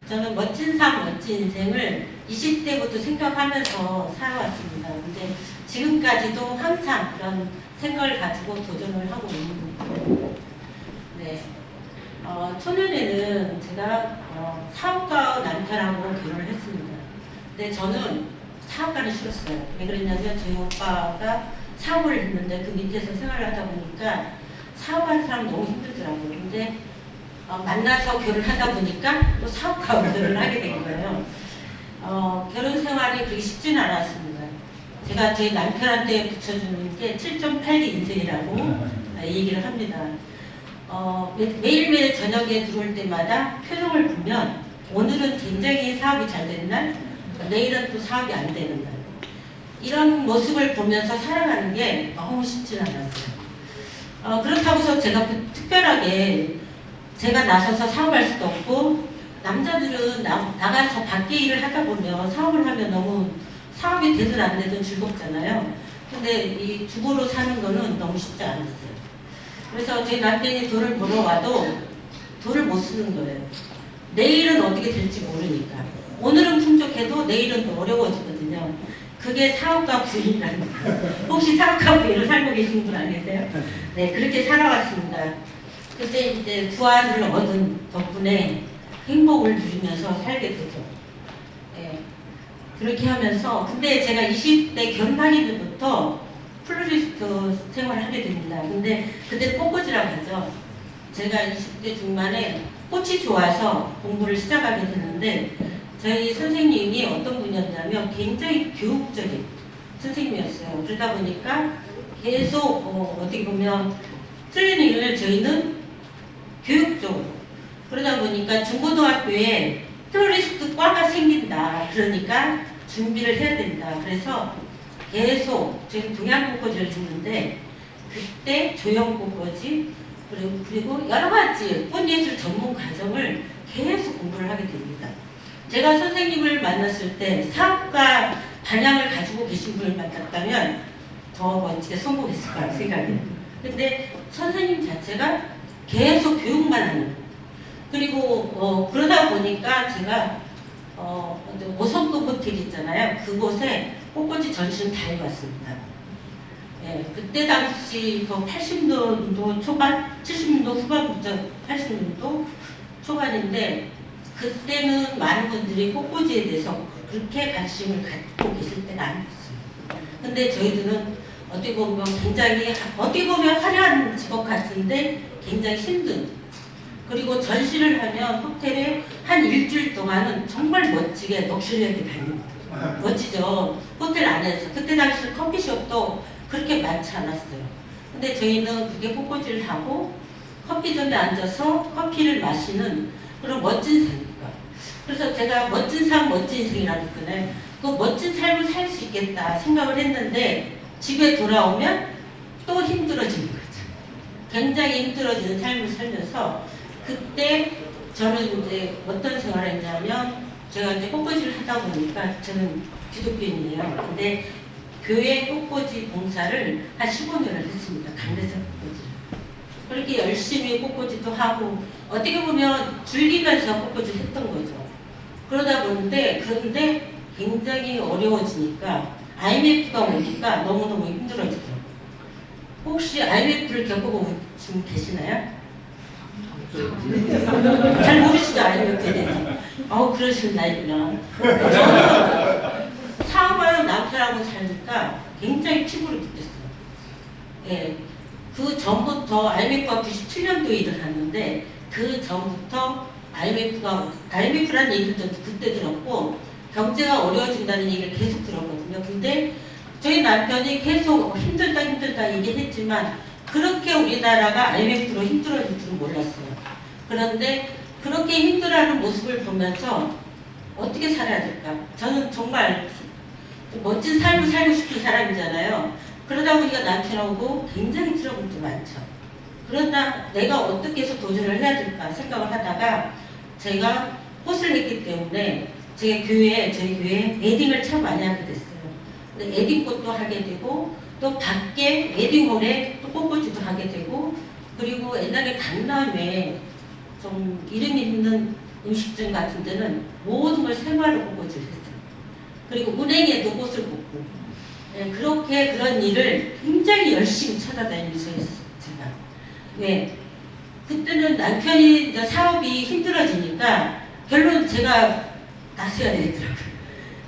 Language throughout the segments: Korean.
저는 멋진 삶, 멋진 인생을 20대부터 생각하면서 살아왔습니다. 근데 지금까지도 항상 그런 생각을 가지고 도전을 하고 있는 거예요. 네. 초년에는 제가 사업가 남편하고 결혼을 했습니다. 근데 저는 사업가는 싫었어요. 왜 그랬냐면 저희 오빠가 사업을 했는데 그 밑에서 생활을 하다 보니까 사업하는 사람 너무 힘들더라고요. 근데 만나서 결혼하다 보니까 또 사업가로 결혼을 하게 된 거예요. 결혼 생활이 그렇게 쉽지는 않았습니다. 제가 제 남편한테 붙여주는 게 7.8기 인생이라고 얘기를 합니다. 매일매일 저녁에 들어올 때마다 표정을 보면 오늘은 굉장히 사업이 잘 되는 날, 내일은 또 사업이 안 되는 날. 이런 모습을 보면서 살아가는 게 너무 쉽지는 않았어요. 그렇다고 해서 제가 특별하게 제가 나서서 사업할 수도 없고, 남자들은 나가서 밖에 일을 하다 보면 사업을 하면 너무 사업이 되든 안 되든 즐겁잖아요. 근데 이 주부로 사는 거는 너무 쉽지 않았어요. 그래서 제 남편이 돈을 벌어와도 돈을 못 쓰는 거예요. 내일은 어떻게 될지 모르니까. 오늘은 풍족해도 내일은 또 어려워지거든요. 그게 사업가 부인이라는 거예요. 혹시 사업가 부인을 살고 계신 분 안 계세요? 네, 그렇게 살아왔습니다. 그때 이제 두 아들을 얻은 덕분에 행복을 누리면서 살게 되죠. 네, 그렇게 하면서 근데 제가 20대 결혼하기 전부터 플로리스트 생활을 하게 됩니다. 근데 그때 꽃꽂이라고 하죠. 제가 20대 중반에 꽃이 좋아서 공부를 시작하게 되는데 저희 선생님이 어떤 분이었냐면 굉장히 교육적인 선생님이었어요. 그러다 보니까 계속 어떻게 보면 트레이닝을 저희는 교육적으로 그러다 보니까 중고등학교에 플로리스트 과가 생긴다. 그러니까 준비를 해야 된다. 그래서 계속 저희 동양꽃꽂이를 했는데 그때 조형꽃꽂이 그리고 여러 가지 꽃예술 전문 과정을 계속 공부를 하게 됩니다. 제가 선생님을 만났을 때 사업가 방향을 가지고 계신 분을 만났다면 더 멋지게 성공했을 거라고 생각해요. 근데 선생님 자체가 계속 교육만 하는 그리고 그러다 보니까 제가 5성급 호텔 있잖아요. 그곳에 꽃꽂이 전시는 다 해봤습니다. 예, 그때 당시 80년도 초반, 70년도 후반부터 80년도 초반인데 그때는 많은 분들이 꽃꽂이에 대해서 그렇게 관심을 갖고 계실 때가 아니었어요. 근데 저희들은 어떻게 보면 굉장히 화려한 직업 같은데 굉장히 힘든 그리고 전시를 하면 호텔에 한 일주일 동안은 정말 멋지게 럭셔리하게 다닙니다. 멋지죠. 호텔 안에서. 그때 당시 커피숍도 그렇게 많지 않았어요. 근데 저희는 그게 꽃꽂이를 하고 커피점에 앉아서 커피를 마시는 그런 멋진 삶이니까. 그래서 제가 멋진 삶, 멋진 인생이라는 거는 그 멋진 삶을 살 수 있겠다 생각을 했는데 집에 돌아오면 또 힘들어지는 거죠. 굉장히 힘들어지는 삶을 살면서 그때 저는 이제 어떤 생활을 했냐면 제가 이제 꽃꽂이를 하다 보니까 저는 기독교인이에요. 근데 교회 꽃꽂이 봉사를 한 15년을 했습니다. 강대상 꽃꽂이. 그렇게 열심히 꽃꽂이도 하고 어떻게 보면 즐기면서 꽃꽂이를 했던 거죠. 그러다 보는데 그런데 굉장히 어려워지니까 IMF가 오니까 너무너무 힘들어지더라고요. 혹시 IMF를 겪어보고 지금 계시나요? 잘 모르시죠? IMF에 대해서. 그러신 나이구나. 저는 사업하는 남편하고 사니까 굉장히 피부를 느꼈어요. 예, 그 전부터 IMF가 97년도에 일을 하는데 그 전부터 IMF라는 얘기를 저도 그때 들었고 경제가 어려워진다는 얘기를 계속 들었거든요. 근데 저희 남편이 계속 힘들다 얘기했지만 그렇게 우리나라가 IMF로 힘들어질 줄은 몰랐어요. 그런데 그렇게 힘들어하는 모습을 보면서 어떻게 살아야 될까? 저는 정말 멋진 삶을 살고 싶은 사람이잖아요. 그러다 보니까 남편하고 굉장히 트러블도 많죠. 그러나 내가 어떻게 해서 도전을 해야 될까 생각을 하다가 제가 꽃을 했기 때문에 저희 교회에 웨딩을 참 많이 하게 됐어요. 근데 웨딩꽃도 하게 되고 또 밖에 웨딩홀에 또 꽃꽂이도 하게 되고 그리고 옛날에 강남에 좀 이름 있는 음식점 같은 데는 모든 걸 생활로 뽑아줄 했어요. 그리고 은행에도 꽃을 뽑고 그렇게 그런 일을 굉장히 열심히 찾아다니면서 했어요. 제가. 왜? 그때는 남편이 이제 사업이 힘들어지니까 결론 제가 나서야 되겠더라고요.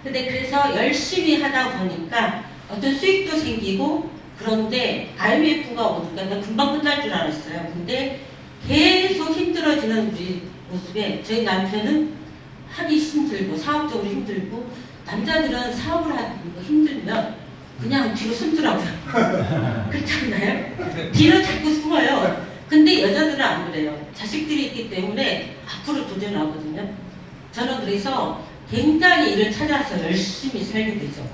근데 그래서 열심히 하다 보니까 어떤 수익도 생기고 그런데 IMF가 오니까 난 금방 끝날 줄 알았어요. 근데 계속 힘들어지는 우리 모습에 저희 남편은 하기 힘들고 사업적으로 힘들고 남자들은 사업을 하는 거 힘들면 그냥 뒤로 숨더라고요. 그렇지 않나요? 뒤로 자꾸 숨어요. 근데 여자들은 안 그래요. 자식들이 있기 때문에 앞으로 도전하거든요. 저는 그래서 굉장히 일을 찾아서 열심히 살게 되죠.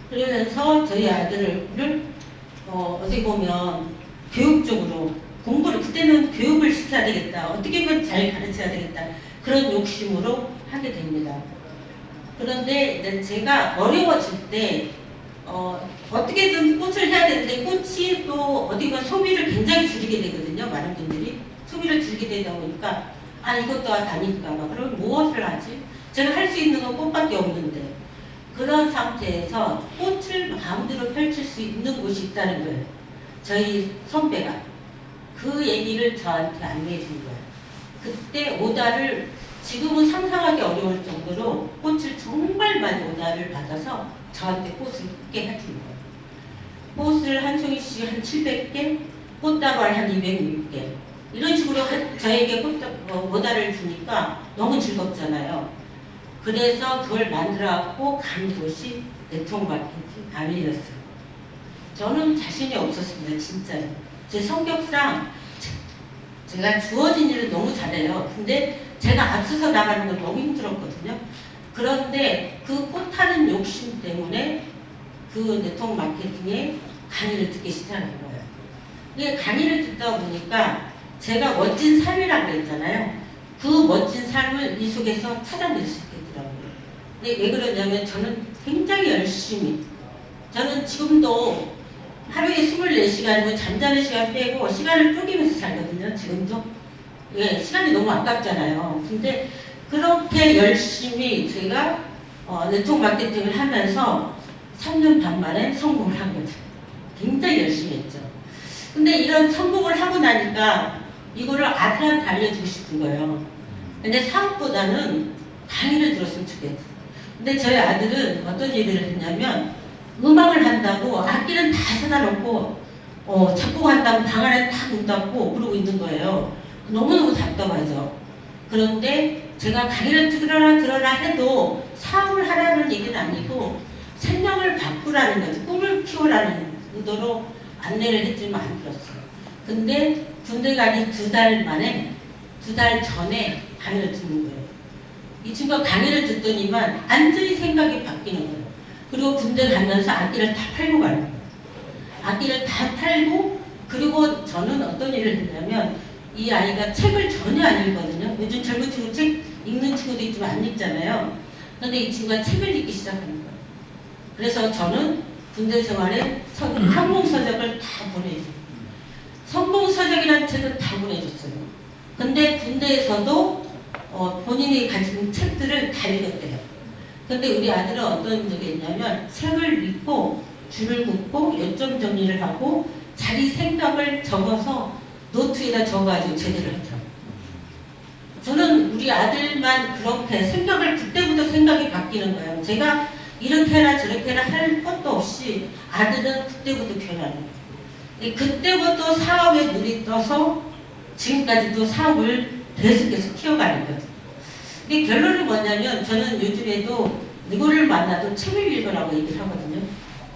그러면서 저희 아들을 어떻게 보면 교육적으로 공부를 그때는 교육을 시켜야 되겠다. 어떻게 하면 잘 가르쳐야 되겠다. 그런 욕심으로 하게 됩니다. 그런데 이제 제가 어려워질 때 어떻게든 꽃을 해야 되는데 꽃이 또 어디가 소비를 굉장히 줄이게 되거든요. 많은 분들이 소비를 줄이게 되다 보니까 이것도 아니까 그럼 무엇을 하지? 제가 할 수 있는 건 꽃밖에 없는데 그런 상태에서 꽃을 마음대로 펼칠 수 있는 곳이 있다는 거예요. 저희 선배가 그 얘기를 저한테 안내해 준 거예요. 그때 오다를 지금은 상상하기 어려울 정도로 꽃을 정말 많이 오다를 받아서 저한테 꽃을 뽑게 해준 거예요. 꽃을 한 송이씩 한 700개, 꽃다발 한 206개 이런 식으로 저에게 오다를 주니까 너무 즐겁잖아요. 그래서 그걸 만들어갖고 간 곳이 네트워크마케팅 아밀이었어요. 저는 자신이 없었습니다. 진짜요. 제 성격상 제가 주어진 일을 너무 잘해요. 근데 제가 앞서서 나가는 건 너무 힘들었거든요. 그런데 그 꽃하는 욕심 때문에 그 네트워크 마케팅에 강의를 듣기 시작한 거예요. 이게 강의를 듣다 보니까 제가 멋진 삶이라고 했잖아요. 그 멋진 삶을 이 속에서 찾아낼 수 있겠더라고요. 근데 왜 그러냐면 저는 굉장히 열심히 저는 지금도 하루에 24시간이면 잠자는 시간 빼고 시간을 쪼개면서 살거든요. 지금도. 예, 시간이 너무 아깝잖아요. 근데 그렇게 열심히 제가 네트워크 마케팅을 하면서 3년 반 만에 성공을 한 거죠. 굉장히 열심히 했죠. 근데 이런 성공을 하고 나니까 이거를 아들한테 알려주고 싶은 거예요. 근데 사업보다는 강의를 들었으면 좋겠어요. 근데 저희 아들은 어떤 얘기를 했냐면 음악을 한다고 악기는 다 사다 놓고 작곡한다고 방 안에 다 문 닫고 그러고 있는 거예요. 너무너무 답답하죠. 그런데 제가 강의를 들어라 해도 사업을 하라는 얘기는 아니고 생명을 바꾸라는 거죠. 꿈을 키우라는 의도로 안내를 했지만 안 들었어요. 근데 군대 가기 2달 만에 2달 전에 강의를 듣는 거예요. 이 친구가 강의를 듣더니만 완전히 생각이 바뀌는 거예요. 그리고 군대 가면서 악기를 다 팔고 가는 거예요. 악기를 다 팔고 그리고 저는 어떤 일을 했냐면 이 아이가 책을 전혀 안 읽거든요. 요즘 젊은 친구 책 읽는 친구도 있지만 안 읽잖아요. 그런데 이 친구가 책을 읽기 시작하는 거예요. 그래서 저는 군대 생활에 성공서적을 다 보내줘요. 성공서적이라는 책을 다 보내줬어요. 근데 군대에서도 본인이 가진 책들을 다 읽었대요. 근데 우리 아들은 어떤 적이 있냐면 책을 읽고 줄을 긋고 요점 정리를 하고 자기 생각을 적어서 노트에다 적어가지고 제대로 하더라고요. 저는 우리 아들만 그렇게 생각을 그때부터 생각이 바뀌는 거예요. 제가 이렇게 해라 저렇게 해라 할 것도 없이 아들은 그때부터 변하는 거예요. 그때부터 사업에 눈이 떠서 지금까지도 사업을 계속해서 키워가는 거죠. 근데 결론은 뭐냐면 저는 요즘에도 누구를 만나도 책을 읽으라고 얘기를 하거든요.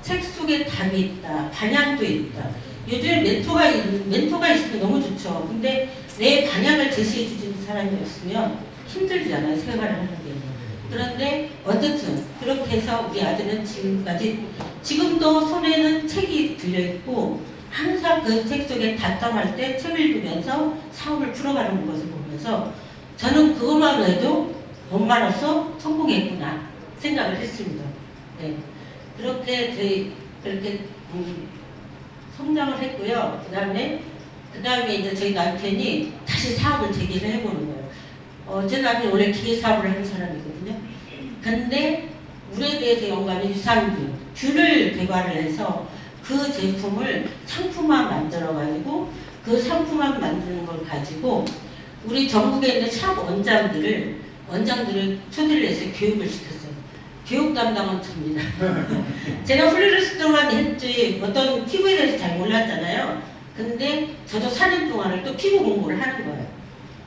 책 속에 답이 있다. 방향도 있다. 요즘에 멘토가 있으면 너무 좋죠. 근데 내 방향을 제시해 주는 사람이 없으면 힘들잖아요. 생활을 하는 게. 그런데 어쨌든 그렇게 해서 우리 아들은 지금도 손에는 책이 들려있고 항상 그 책 속에 답답할 때 책을 읽으면서 사업을 풀어가는 것을 보면서 저는 그것만 해도 엄마로서 성공했구나 생각을 했습니다. 네. 그렇게 성장을 했고요. 그 다음에 이제 저희 남편이 다시 사업을 재개를 해보는 거예요. 제 남편이 원래 기계 사업을 하는 사람이거든요. 근데 물에 대해서 연구하는 유산균, 균을 개발을 해서 그 제품을 상품화 만들어가지고 그 상품화 만드는 걸 가지고 우리 전국에 있는 샵 원장들을 초대를 해서 교육을 시켰어요. 교육 담당은 접니다. 제가 플로리스트만 했지 어떤 피부에 대해서 잘 몰랐잖아요. 근데 저도 4년 동안을 또 피부 공부를 하는 거예요.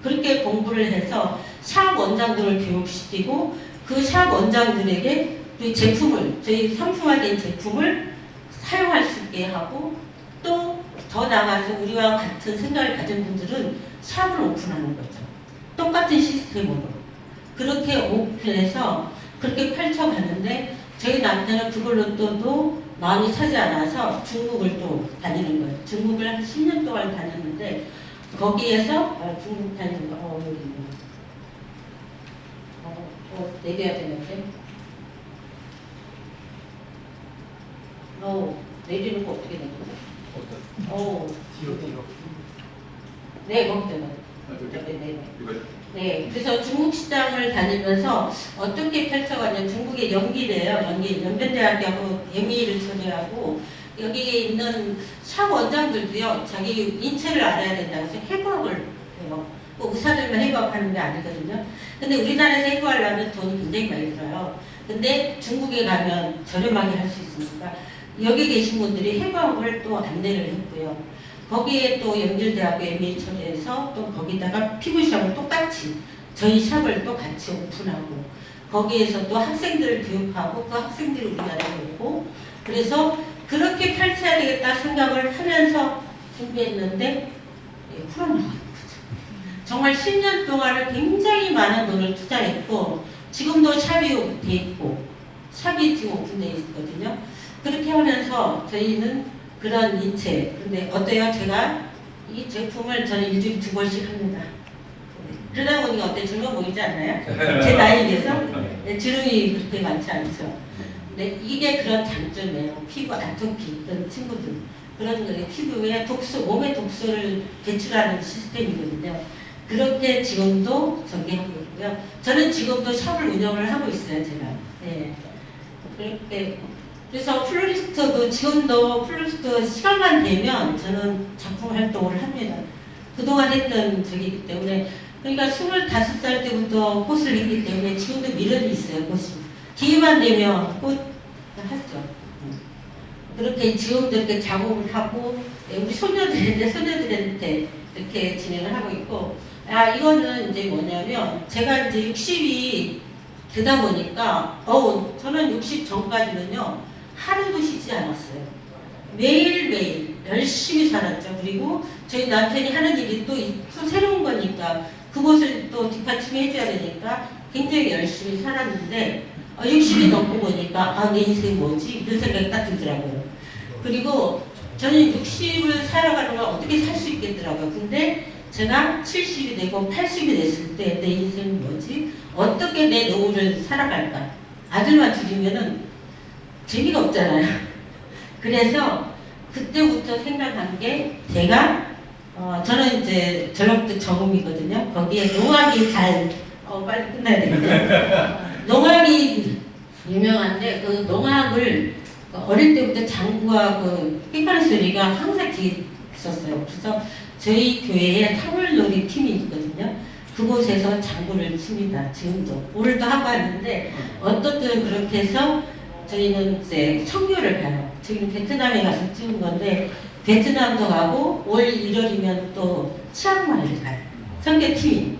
그렇게 공부를 해서 샵 원장들을 교육시키고 그 샵 원장들에게 그 제품을, 저희 상품화된 제품을 사용할 수 있게 하고 또 더 나아가서 우리와 같은 생각을 가진 분들은 샵을 오픈하는 거죠. 똑같은 시스템으로. 그렇게 오픈해서 그렇게 펼쳐가는데 저희 남편은 그걸로 또 마음이 차지 않아서 중국을 또 다니는 거예요. 중국을 한 10년 동안 다녔는데 거기에서 중국 다니는 거 여기 내려야 되는데 내리는 거 어떻게 되는 거야? 뒤로. 네, 거기다. 네, 그래서 중국 시장을 다니면서 어떻게 펼쳐가냐면 중국의 연변대학교하고 MBA를 초대하고 여기에 있는 샵 원장들도요, 자기 인체를 알아야 된다고 해서 해부학을 해요. 뭐 의사들만 해부학하는 게 아니거든요. 근데 우리나라에서 해부하려면 돈이 굉장히 많이 들어요. 근데 중국에 가면 저렴하게 할 수 있으니까 여기 계신 분들이 해부학을 또 안내를 했고요. 거기에 또 연길대학교 MBA 초대해서 또 거기다가 피부샵을 똑같이 저희 샵을 또 같이 오픈하고 거기에서 또 학생들을 교육하고 그 학생들이 우리나라에 오고 그래서 그렇게 펼쳐야 되겠다 생각을 하면서 준비했는데 코로나가 거죠. 정말 10년 동안을 굉장히 많은 돈을 투자했고 지금도 샵이 돼 있고 샵이 지금 오픈되어 있거든요. 그렇게 하면서 저희는 그런 인체, 근데 어때요? 제가 이 제품을 저는 일주일에 2번씩 합니다. 그러다 보니까 어때? 젊어 보이지 않나요? 제 나이에 비해서 주름이 그렇게 많지 않죠. 근데 이게 그런 장점이에요. 피부 아토피 그런 친구들 그런 거에 피부에 독소, 몸의 독소를 배출하는 시스템이거든요. 그렇게 지금도 전개하고 있고요. 저는 지금도 샵을 운영을 하고 있어요, 제가. 네. 그렇게 그래서 플로리스트도 지금도 플로리스트 시간만 되면 저는 작품 활동을 합니다. 그동안 했던 적이기 때문에 그러니까 25살 때부터 꽃을 했기 때문에 지금도 미련이 있어요, 꽃이. 기회만 되면 꽃 하죠. 그렇게 지금도 이렇게 작업을 하고 우리 소녀들한테 이렇게 진행을 하고 있고 이거는 이제 뭐냐면 제가 이제 60이 되다 보니까 저는 60 전까지는요 하루도 쉬지 않았어요. 매일매일 열심히 살았죠. 그리고 저희 남편이 하는 일이 또 새로운 거니까 그것을 또 뒷받침해 해줘야 되니까 굉장히 열심히 살았는데 60이 넘고 보니까 내 인생이 뭐지? 이런 생각이 딱 들더라고요. 그리고 저는 60을 살아가는 걸 어떻게 살 수 있겠더라고요. 근데 제가 70이 되고 80이 됐을 때 내 인생이 뭐지? 어떻게 내 노후를 살아갈까? 아들만 줄이면은 재미가 없잖아요. 그래서 그때부터 생각한 게 제가 저는 이제 전라북도 정음이거든요. 거기에 농악이 빨리 끝나야 되는데 농악이 유명한데 그 농악을 어릴 때부터 장구와 그 삐까는 소리가 항상 뒤에 있었어요. 그래서 저희 교회에 사물놀이 팀이 있거든요. 그곳에서 장구를 칩니다. 지금도 오늘도 하고 왔는데 어떤 때는 그렇게 해서 저희는 이제 청교를 가요. 지금 베트남에 가서 찍은 건데 베트남도 가고 올 1월이면 또 치앙마이를 가요. 청교팀이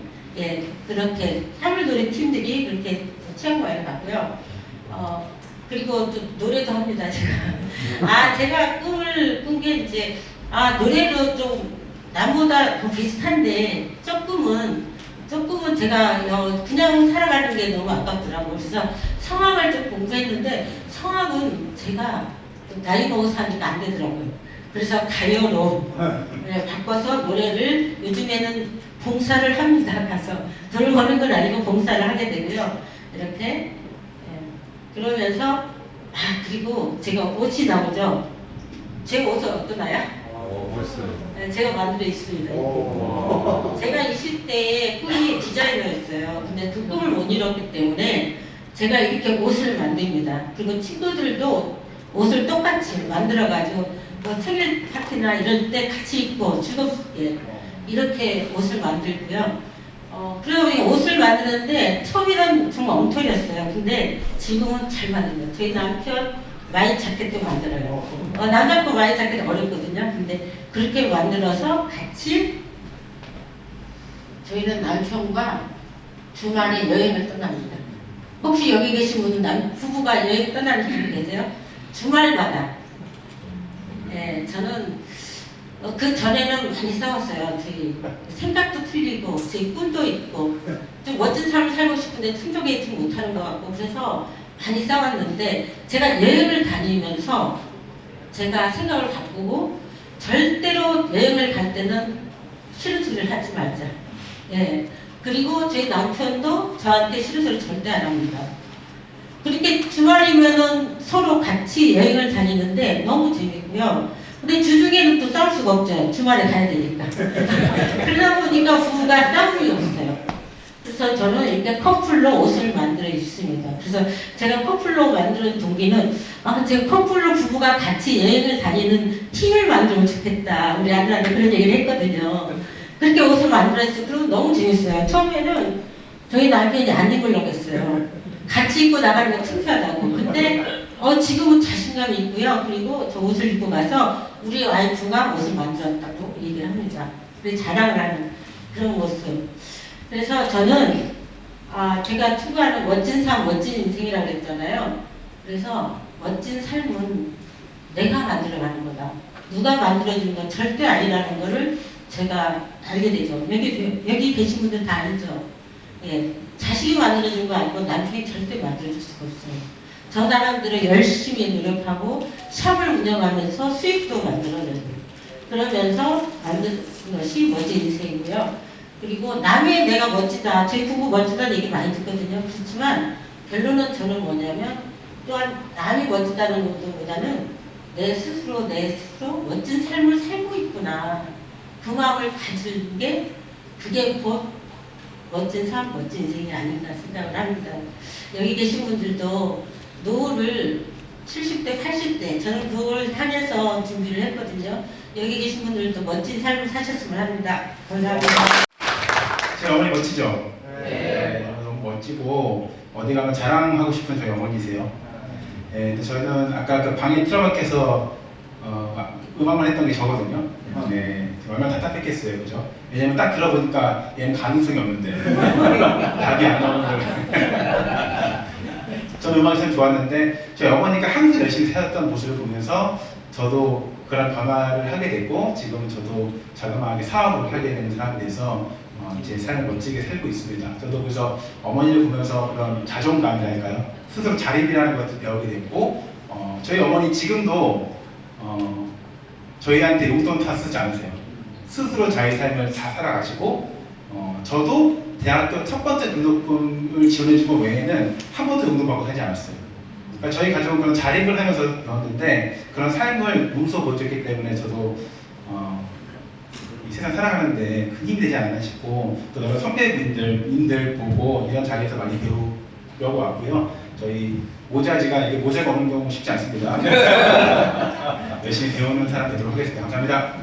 그렇게 사물놀이 팀들이 그렇게 치앙마이를 가고요. 그리고 또 노래도 합니다. 제가 제가 꿈을 꾼 게 이제 노래로 좀 남보다 더 비슷한데 조금은 제가 그냥 살아가는 게 너무 아깝더라고요. 그래서 성악을 좀 공부했는데 성악은 제가 나이 먹어서 하니까 안 되더라고요. 그래서 가요로 바꿔서 노래를 요즘에는 봉사를 합니다. 가서 돈을 버는 건 아니고 봉사를 하게 되고요. 이렇게 그러면서 그리고 제가 옷이 나오죠. 제 옷은 어떠나요? 멋있어요. 제가 만들어 있습니다. 제가 20대에 꿈이 디자이너였어요. 근데 그 꿈을 못 이뤘기 때문에 제가 이렇게 옷을 만듭니다. 그리고 친구들도 옷을 똑같이 만들어가지고 뭐 생일 파티나 이럴 때 같이 입고 즐겁게 이렇게 옷을 만들고요. 그리고 이 옷을 만드는데 처음에는 정말 엉터리였어요. 근데 지금은 잘 만듭니다. 저희 남편 와인 자켓도 만들어요. 남자 거 와인 자켓 어렵거든요. 근데 그렇게 만들어서 같이 저희는 남편과 주말에 여행을 떠납니다. 혹시 여기 계신 분은 부부가 여행 떠나는 분 계세요? 주말마다. 네, 저는 그 전에는 많이 싸웠어요. 저희 생각도 틀리고 제 꿈도 있고 좀 멋진 삶을 살고 싶은데 충족에 있지 못하는 것 같고 그래서 많이 싸웠는데 제가 여행을 다니면서 제가 생각을 바꾸고 절대로 여행을 갈 때는 싫은 소리를 하지 말자. 예. 그리고 저희 남편도 저한테 싫은 소리 절대 안 합니다. 그렇게 주말이면은 서로 같이 여행을 다니는데 너무 재밌고요. 근데 주중에는 또 싸울 수가 없죠. 주말에 가야 되니까. 그러다 보니까 부부가 싸움이 없어요. 그래서 저는 이렇게 커플로 옷을 만들어 있습니다. 그래서 제가 커플로 만드는 동기는 제가 커플로 부부가 같이 여행을 다니는 팀을 만들면 좋겠다. 우리 아들한테 그런 얘기를 했거든요. 그렇게 옷을 만들었어요. 그럼 너무 재밌어요. 처음에는 저희 남편이 안 입으려고 했어요. 같이 입고 나가는 거 창피하다고. 근데 지금은 자신감이 있고요. 그리고 저 옷을 입고 가서 우리 와이프가 옷을 만들었다고 얘기를 합니다. 그래서 자랑을 하는 그런 모습. 그래서 저는 제가 추구하는 멋진 삶, 멋진 인생이라고 했잖아요. 그래서 멋진 삶은 내가 만들어가는 거다. 누가 만들어준 건 절대 아니라는 거를 제가 알게 되죠. 여기 계신 분들 다 알죠. 예, 자식이 만들어준 거 아니고 남편이 절대 만들어줄 수가 없어요. 저 사람들은 열심히 노력하고 샵을 운영하면서 수익도 만들어내고 그러면서 만든 것이 멋진 인생이고요. 그리고 남의 내가 멋지다, 제 부부 멋지다는 얘기 많이 듣거든요. 그렇지만 결론은 저는 뭐냐면 또한 남이 멋지다는 것보다는 내 스스로 멋진 삶을 살고 있구나. 그 마음을 가지는 게 그게 곧 멋진 삶, 멋진 인생이 아닌가 생각을 합니다. 여기 계신 분들도 노후를 70대, 80대 저는 그걸 향해서 준비를 했거든요. 여기 계신 분들도 멋진 삶을 사셨으면 합니다. 감사합니다. 제 어머니 멋지죠? 네. 너무 멋지고 어디 가면 자랑하고 싶은 저희 어머니세요. 근데 저희는 아까 그 방에 틀어박혀서 음악만 했던 게 저거든요. 네, 얼마나 답답했겠어요, 그죠? 왜냐면 딱 들어보니까 얘는 가능성이 없는데 답이 안 나오는 저는 음악이 참 좋았는데 저희 어머니가 항상 열심히 살았던 모습을 보면서 저도 그런 변화를 하게 됐고 지금 저도 자그마하게 사업을 하게 되는 사람이 돼서 제 삶을 멋지게 살고 있습니다. 저도 그래서 어머니를 보면서 그런 자존감이랄까요? 스스로 자립이라는 것도 배우게 됐고 저희 어머니 지금도 저희한테 용돈 다 쓰지 않으세요. 스스로 자기 삶을 다 살아가시고 저도 대학교 첫 번째 등록금을 지원해준 것 외에는 한 번도 용돈받고 하지 않았어요. 그러니까 저희 가족은 그런 자립을 하면서 배웠는데 그런 삶을 몸소 보여줬기 때문에 저도 이 세상 살아가는데 큰 힘이 되지 않나 싶고 또 여러 선배님들 보고 이런 자리에서 많이 배우려고 왔고요. 저희 모자지가 이게 모자가 없는 경우 쉽지 않습니다. 열심히 배우는 사람 되도록 하겠습니다. 감사합니다.